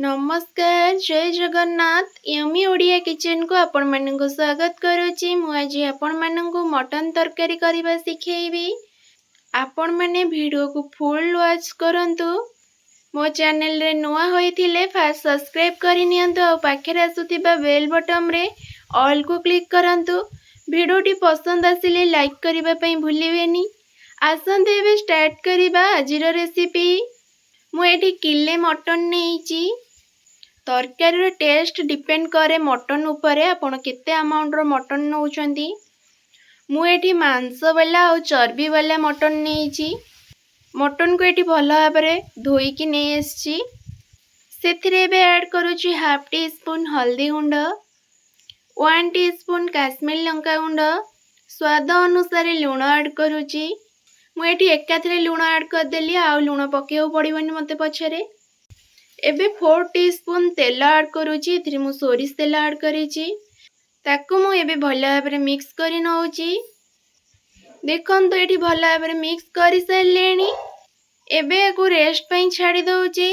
नमस्कार जय Jagannath yummy Odia kitchen को आपण मानक स्वागत करुच्ची। मु आज आपण मानक मटन तरकारी करबा सिखेबी। आपण माने वीडियो को फुल वॉच करंतु। मो चैनल रे नुआ होइथिले फास्ट सब्सक्राइब करि नियंतु और पाखे आसुथिबा बेल बटन रे ऑल को क्लिक करंतु। वीडियोटी पसंद आसिले लाइक करिबा पई भूलिबेनी। आसंते एबे स्टार्ट करिबा आजिर रेसिपी। मु एठी किले मटन नेइची। तरकारी टेस्ट डिपेंड करे मटन उपरे आपण केते अमाउंट रो मटन नउचंती। मु एठी मांस वाला और चर्बी वाला मटन नेइची। मटन को एठी भलो भाबरे धोई की नै आछि। सेथिरे बे ऐड करूची हाफ टी स्पून हल्दी गुंड, 1 टीस्पून काश्मीरी लंका गुंड, स्वाद अनुसार लूण ऐड करूची। मु एठी एकाथरे लूण ऐड कर देली आ लूण पकेउ पड़िबनी मते पछरे। एबे 4 टीस्पून तेल ऐड करूची। इथरे मु सोरिष तेल ऐड करिची। ताकू मु एबे भलो भाबरे मिक्स करि नउची। देखंतु एठी भलो भाबरे मिक्स करि सैलेनी। एबे को रेस्ट पई छाडी दउची।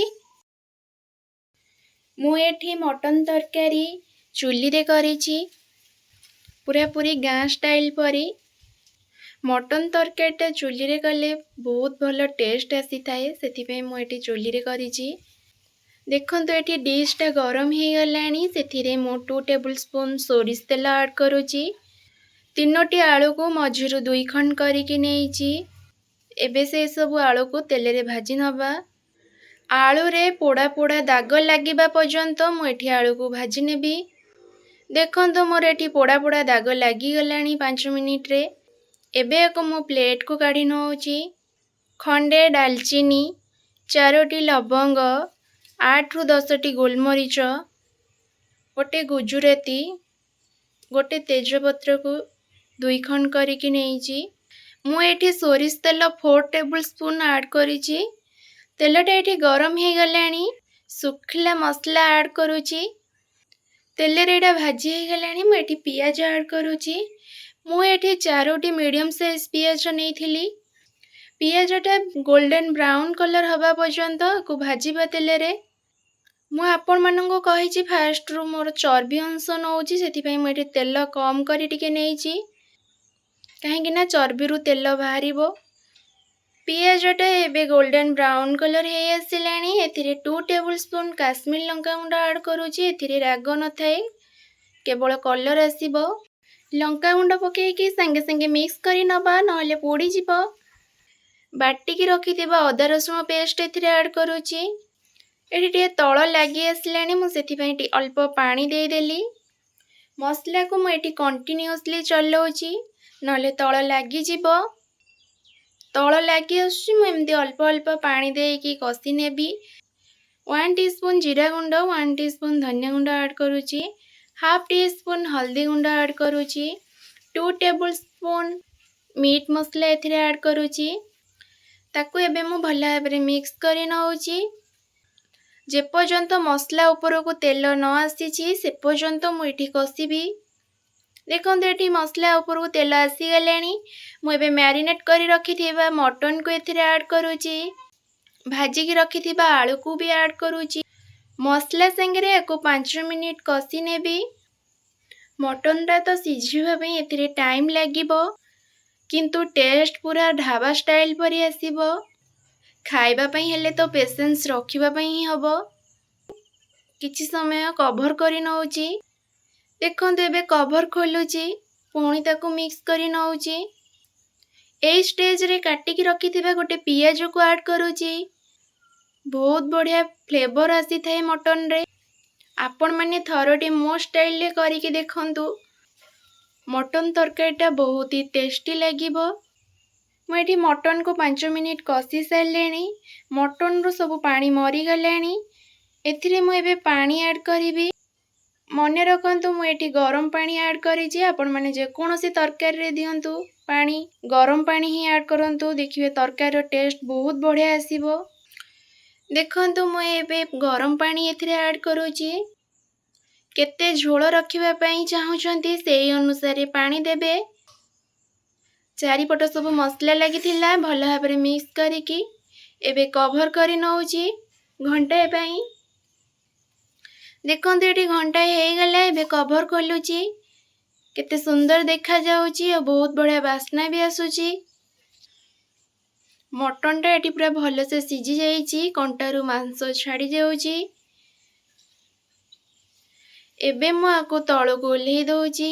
मु एठी मटन तरकारी चुली रे करिची, पूरा पूरी गाँ स्टाइल परी। मटन तरकारीटा चुली रे कले बहुत भलो टेस्ट आसी थाए, सेथि पे मु एठी चुली रे करिची। देखंतु एठी डिशटा गरम हे गलानी। सेथिरे मु 2 टेबलस्पून सोरिष तेल ऐड करूची। 3टी आलू को मझिरु 2 खंड करिकि नेइची। एबे से सब आलू को तेल रे भाजी नबा। आलू रे पोड़ा पोड़ा दाग लागिबा पर्यंत मु एठी आलू को भाजी नेबी। देखंतु मोर एठी पोड़ा पोड़ा दाग लागी गलानी 5 मिनिट रे। एबे एको मु प्लेट को काढी नउची। खंडे दालचीनी, 4टी लवंग, 8 रु 10टी गोलमरीच, गोटे गुजुराती, गोटे तेजपत्र को 2 खंड करिकि नेइची। मु एठी सोरिष तेल 4 टेबलस्पून ऐड करिची। तेलटा एठी गरम हे गलानी। सुखिला मसला ऐड करूची। तेल रे एटा भाजी हे गलानी। मु एठी पियाज ऐड करूची। मु एठी 4टी मीडियम साइज पियाज नेइथिली। पियाजटा गोल्डन ब्राउन कलर हबा पर्यंत को भाजीबा तेल रे। मु आपण मानंको कहिची फास्ट रु मोर चर्बी अंश नउची, सेथि पई मु एठी तेल कम करी टिके नेइची, काहेकि ना चर्बी रु तेल बाहरिबो। पियाजटा एबे गोल्डन ब्राउन कलर हे आसिलानी। एथिरे 2 टेबलस्पून काश्मीरी लंका गुंड ऐड करूची। एथिरे राग न थाए, केवल कलर आसीबो। लंका गुंड पकेकी संगे संगे मिक्स करी नबा, नहले पोड़ी जिवो। बाटी की रखिथिबा अदा रसुण पेस्ट एथिरे ऐड करूची। एठी टे तळ लागी आसिलानी, मु सेथि पई टी अल्प पानी दे देली। मसला को मु एठी कंटीन्यूअसली चलाउची, नहले तळ लागी जिवो। तळ लागी आसी मु एमदी अल्प अल्प पानी देकी कसी नेबी। 1 टीस्पून जीरा गुंड, 1 टीस्पून धनिया गुंड ऐड करूची। हाफ टीस्पून हल्दी गुंड ऐड करूची। 2 टेबलस्पून मीट मसला एथिरे ऐड करूची। ताकू एबे मु भला भाबरे मिक्स करि नउची। जे पर्यंत मसला ऊपर को तेल न आसीची से पर्यंत मु एठी कसीबी। देखंतु एठी मसला ऊपर को तेल आसी गलानी। मु एबे मैरिनेट करि रखिथिबा मटन को एथिरे ऐड करूची। भाजी की रखिथिबा आलू को भी ऐड करूची। मसला संगे एको 5 मिनिट कसी नेबी। मटनटा तो सिझिबा पई एथिरे टाइम लागिबो, किंतु टेस्ट पूरा ढाबा स्टाइल परी आसीबो। खाइबा पई हेले तो पेशेंस रखिबा पई ही हबो। किछि समय कवर करि नउची। देखंतु एबे कवर खोलुची, पुणी ताकू मिक्स करि नउची। ए स्टेज रे काटी की रखिथिबा गोटे पियाज को ऐड करूची। बहुत बढ़िया फ्लेवर आसी थाए मटन रे। आपण माने थरोटी मो स्टाइल रे करिके देखंतु। मटन तरकारीटा बहुत ही टेस्टी लागिबो। मु एठी मटन को 5 मिनिट कसी सारलेनी। मटन रो सब पानी मरी गलानी। एथिरे मु एबे पानी ऐड करिबी। मने रखंतु मु एठी गरम पानी ऐड करिची। आपण माने जे कोनोसी तरकारी रे दियंतु पानी, गरम पानी ही ऐड करंतु, देखिबे तरकारी रो टेस्ट बहुत बढ़िया आसीबो। देखंतु मु एबे गरम पानी एथिरे ऐड करूची। केते झोल रखिबा पई चाहुचंती सेही अनुसार पानी देबे। चारिपट सब मसला लगी भल भाव मिक्स करिकी एबे कवर करी नउची घंटे पई। देखंतु एटी घंटाए हेगला एबे कवर खोलुची केते सुंदर देखा जाउची और बहुत बढ़िया बास्ना भी आसुची। मटन टा एटी पूरा भल से सिझी जाइची, कंटारू मांस छाड़ी जाउची। एबे मु आको तळको ओल्हेई दउची।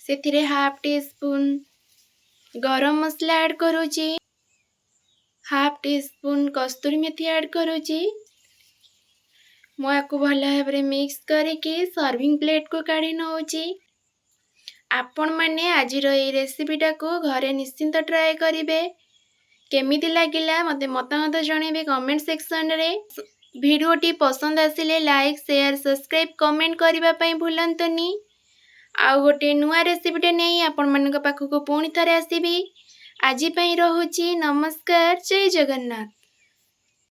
सेथिरे हाफ टी स्पून गरम मसला ऐड करूची, हाफ टी स्पून कस्तूरी मेथी ऐड करूची। मु आको भल भाबरे मिक्स करिकी सर्विंग प्लेट को काढी नउची। आपण माने आजिर ए रेसिपीटा को घरे निश्चिंत ट्राए करिवे। केमिति लागिला मते मतामत जणेबे कमेंट सेक्शन रे। भिडियोटी पसंद आसिले लाइक शेयर सब्सक्राइब कमेंट करबा पई भूलंतनी। आउ गोटे नुआ रेसिपीटे नहीं आपण मानक पाखको पुणी थरे आसीबी। आजि पई रहुची, नमस्कार, जय जगन्नाथ।